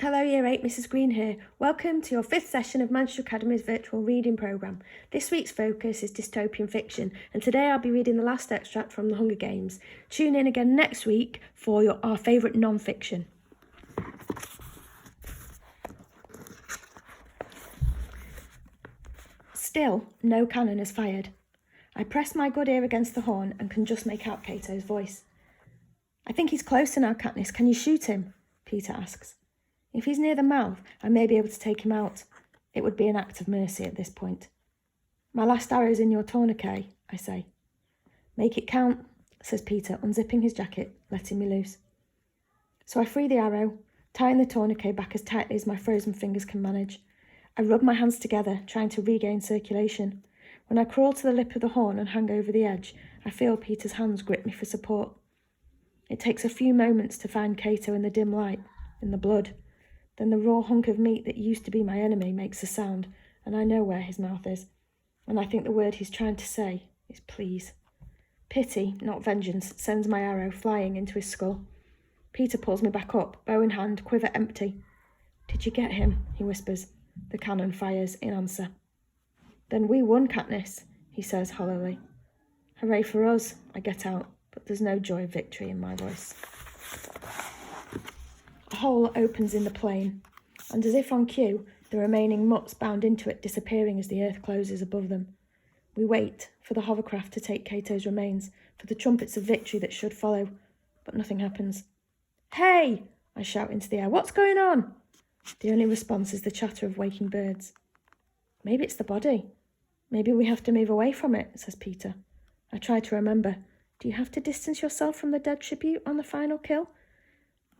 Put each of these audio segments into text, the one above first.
Hello Year 8, Mrs Green here. Welcome to your 5th session of Manchester Academy's virtual reading programme. This week's focus is dystopian fiction, and today I'll be reading the last extract from The Hunger Games. Tune in again next week for our favourite non-fiction. Still, no cannon is fired. I press my good ear against the horn and can just make out Cato's voice. I think he's closer now, Katniss. Can you shoot him? Peter asks. If he's near the mouth, I may be able to take him out. It would be an act of mercy at this point. My last arrow's in your tourniquet, I say. Make it count, says Peter, unzipping his jacket, letting me loose. So I free the arrow, tying the tourniquet back as tightly as my frozen fingers can manage. I rub my hands together, trying to regain circulation. When I crawl to the lip of the horn and hang over the edge, I feel Peter's hands grip me for support. It takes a few moments to find Cato in the dim light, in the blood. Then the raw hunk of meat that used to be my enemy makes a sound, and I know where his mouth is. And I think the word he's trying to say is please. Pity, not vengeance, sends my arrow flying into his skull. Peter pulls me back up, bow in hand, quiver empty. Did you get him? He whispers. The cannon fires in answer. Then we won, Katniss, he says hollowly. Hooray for us, I get out, but there's no joy of victory in my voice. A hole opens in the plain, and as if on cue, the remaining mutts bound into it, disappearing as the earth closes above them. We wait for the hovercraft to take Cato's remains, for the trumpets of victory that should follow, but nothing happens. Hey! I shout into the air. What's going on? The only response is the chatter of waking birds. Maybe it's the body. Maybe we have to move away from it, says Peter. I try to remember. Do you have to distance yourself from the dead tribute on the final kill?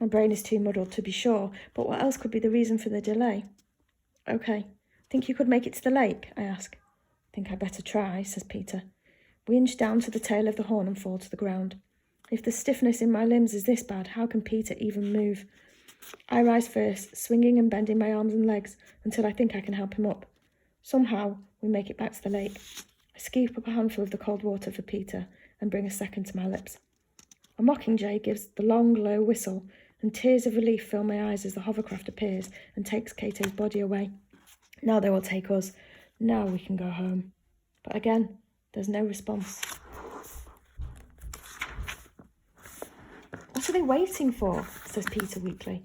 My brain is too muddled to be sure, but what else could be the reason for the delay? Okay. Think you could make it to the lake? I ask. Think I'd better try, says Peter. We inch down to the tail of the horn and fall to the ground. If the stiffness in my limbs is this bad, how can Peter even move? I rise first, swinging and bending my arms and legs until I think I can help him up. Somehow, we make it back to the lake. I scoop up a handful of the cold water for Peter and bring a second to my lips. A mockingjay gives the long, low whistle, and tears of relief fill my eyes as the hovercraft appears and takes Cato's body away. Now they will take us. Now we can go home. But again, there's no response. What are they waiting for? Says Peter weakly.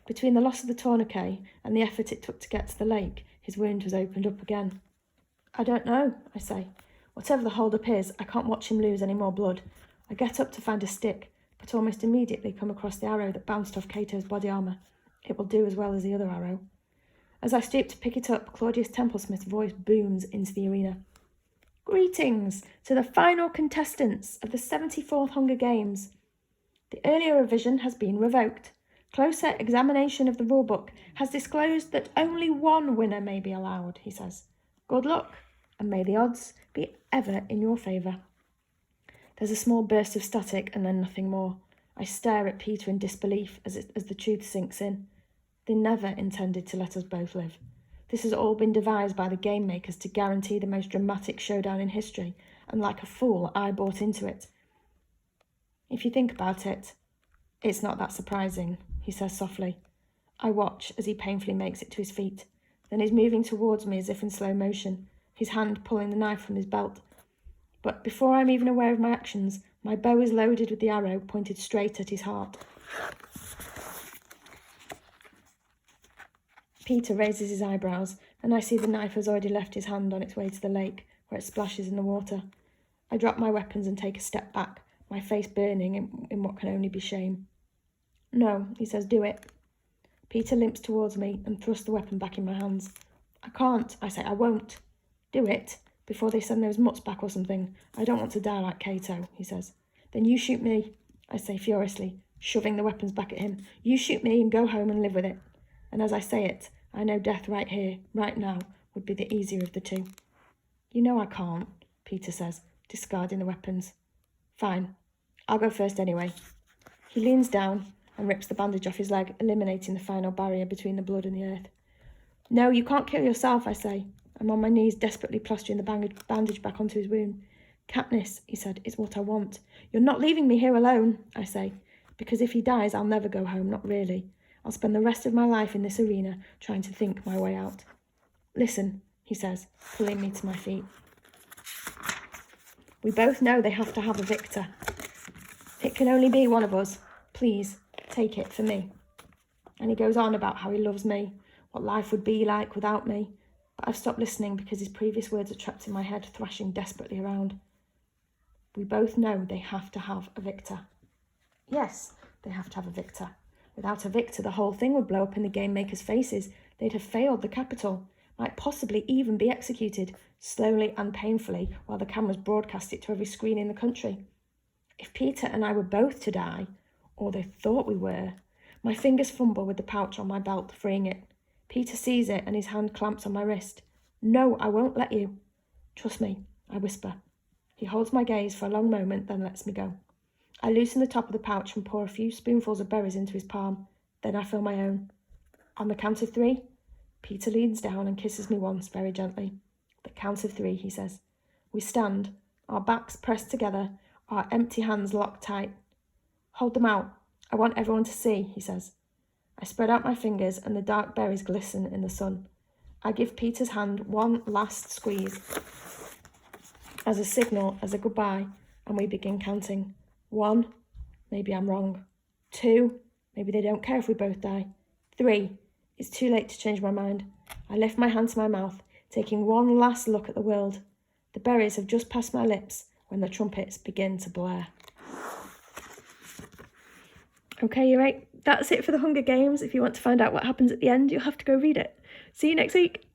Between the loss of the tourniquet and the effort it took to get to the lake, his wound was opened up again. I don't know, I say. Whatever the hold-up is, I can't watch him lose any more blood. I get up to find a stick, but almost immediately come across the arrow that bounced off Cato's body armour. It will do as well as the other arrow. As I stoop to pick it up, Claudius Templesmith's voice booms into the arena. Greetings to the final contestants of the 74th Hunger Games. The earlier revision has been revoked. Closer examination of the rulebook has disclosed that only one winner may be allowed, he says. Good luck, and may the odds be ever in your favour. There's a small burst of static and then nothing more. I stare at Peter in disbelief as the truth sinks in. They never intended to let us both live. This has all been devised by the game makers to guarantee the most dramatic showdown in history, and like a fool, I bought into it. If you think about it, it's not that surprising, he says softly. I watch as he painfully makes it to his feet. Then he's moving towards me as if in slow motion, his hand pulling the knife from his belt. But before I'm even aware of my actions, my bow is loaded with the arrow pointed straight at his heart. Peter raises his eyebrows, and I see the knife has already left his hand on its way to the lake, where it splashes in the water. I drop my weapons and take a step back, my face burning in what can only be shame. No, he says, do it. Peter limps towards me and thrusts the weapon back in my hands. I can't, I say, I won't. Do it, before they send those mutts back or something. I don't want to die like Cato, he says. Then you shoot me, I say furiously, shoving the weapons back at him. You shoot me and go home and live with it. And as I say it, I know death right here, right now, would be the easier of the two. You know I can't, Peter says, discarding the weapons. Fine, I'll go first anyway. He leans down and rips the bandage off his leg, eliminating the final barrier between the blood and the earth. No, you can't kill yourself, I say. I'm on my knees, desperately plastering the bandage back onto his wound. Katniss, he said, is what I want. You're not leaving me here alone, I say, because if he dies, I'll never go home, not really. I'll spend the rest of my life in this arena trying to think my way out. Listen, he says, pulling me to my feet. We both know they have to have a victor. It can only be one of us. Please, take it for me. And he goes on about how he loves me, what life would be like without me. But I've stopped listening because his previous words are trapped in my head, thrashing desperately around. We both know they have to have a victor. Yes, they have to have a victor. Without a victor, the whole thing would blow up in the game makers' faces. They'd have failed the Capitol, might possibly even be executed, slowly and painfully, while the cameras broadcast it to every screen in the country. If Peter and I were both to die, or they thought we were, my fingers fumble with the pouch on my belt, freeing it. Peter sees it and his hand clamps on my wrist. No, I won't let you. Trust me, I whisper. He holds my gaze for a long moment, then lets me go. I loosen the top of the pouch and pour a few spoonfuls of berries into his palm. Then I fill my own. On the count of 3, Peter leans down and kisses me once, very gently. The count of 3, he says. We stand, our backs pressed together, our empty hands locked tight. Hold them out. I want everyone to see, he says. I spread out my fingers and the dark berries glisten in the sun. I give Peter's hand one last squeeze as a signal, as a goodbye, and we begin counting. 1, maybe I'm wrong. 2, maybe they don't care if we both die. 3, it's too late to change my mind. I lift my hand to my mouth, taking one last look at the world. The berries have just passed my lips when the trumpets begin to blare. Okay, you're right. That's it for the Hunger Games. If you want to find out what happens at the end, you'll have to go read it. See you next week.